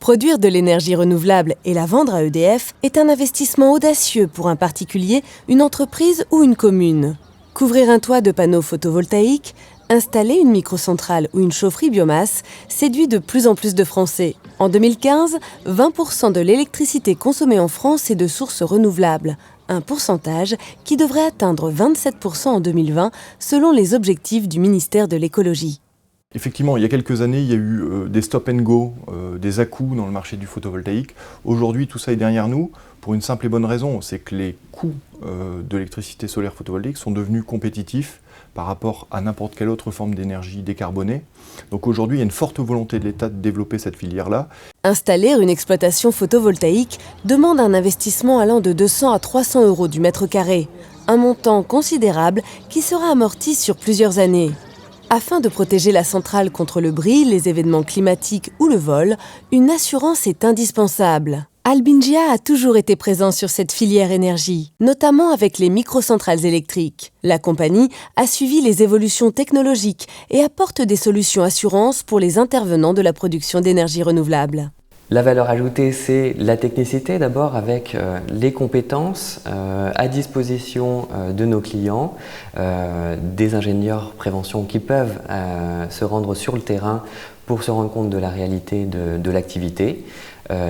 Produire de l'énergie renouvelable et la vendre à EDF est un investissement audacieux pour un particulier, une entreprise ou une commune. Couvrir un toit de panneaux photovoltaïques, installer une microcentrale ou une chaufferie biomasse séduit de plus en plus de Français. En 2015, 20% de l'électricité consommée en France est de sources renouvelables, un pourcentage qui devrait atteindre 27% en 2020 selon les objectifs du ministère de l'écologie. Effectivement, il y a quelques années, il y a eu des stop and go, des à-coups dans le marché du photovoltaïque. Aujourd'hui, tout ça est derrière nous pour une simple et bonne raison, c'est que les coûts de l'électricité solaire photovoltaïque sont devenus compétitifs par rapport à n'importe quelle autre forme d'énergie décarbonée. Donc aujourd'hui, il y a une forte volonté de l'État de développer cette filière-là. Installer une exploitation photovoltaïque demande un investissement allant de 200 à 300 € du mètre carré, un montant considérable qui sera amorti sur plusieurs années. Afin de protéger la centrale contre le bruit, les événements climatiques ou le vol, une assurance est indispensable. Albingia a toujours été présent sur cette filière énergie, notamment avec les microcentrales électriques. La compagnie a suivi les évolutions technologiques et apporte des solutions assurances pour les intervenants de la production d'énergie renouvelable. La valeur ajoutée, c'est la technicité d'abord avec les compétences à disposition de nos clients, des ingénieurs prévention qui peuvent se rendre sur le terrain pour se rendre compte de la réalité de l'activité.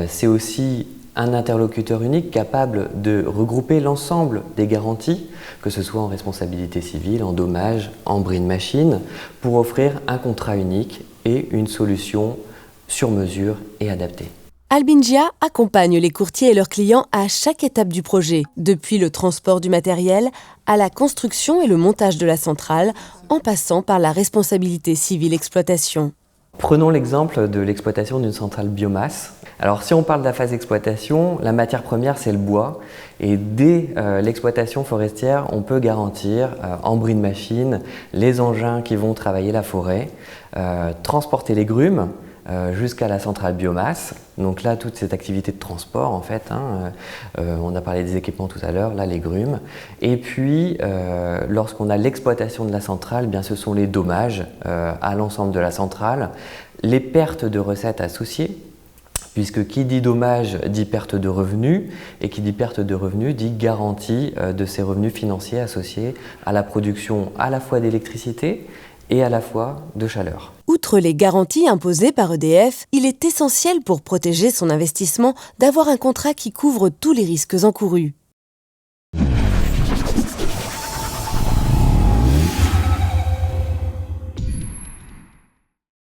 C'est aussi un interlocuteur unique capable de regrouper l'ensemble des garanties, que ce soit en responsabilité civile, en dommages, en bris de machine, pour offrir un contrat unique et une solution sur mesure et adaptée. Albingia accompagne les courtiers et leurs clients à chaque étape du projet, depuis le transport du matériel à la construction et le montage de la centrale, en passant par la responsabilité civile exploitation. Prenons l'exemple de l'exploitation d'une centrale biomasse. Alors si on parle de la phase d'exploitation, la matière première c'est le bois et dès l'exploitation forestière on peut garantir en bris de machine les engins qui vont travailler la forêt, transporter les grumes jusqu'à la centrale biomasse. Donc là, toute cette activité de transport, en fait, on a parlé des équipements tout à l'heure, là les grumes. Et puis, lorsqu'on a l'exploitation de la centrale, eh bien, ce sont les dommages à l'ensemble de la centrale, les pertes de recettes associées, puisque qui dit dommage dit perte de revenus, et qui dit perte de revenus dit garantie de ces revenus financiers associés à la production à la fois d'électricité et à la fois de chaleur. Outre les garanties imposées par EDF, il est essentiel pour protéger son investissement d'avoir un contrat qui couvre tous les risques encourus.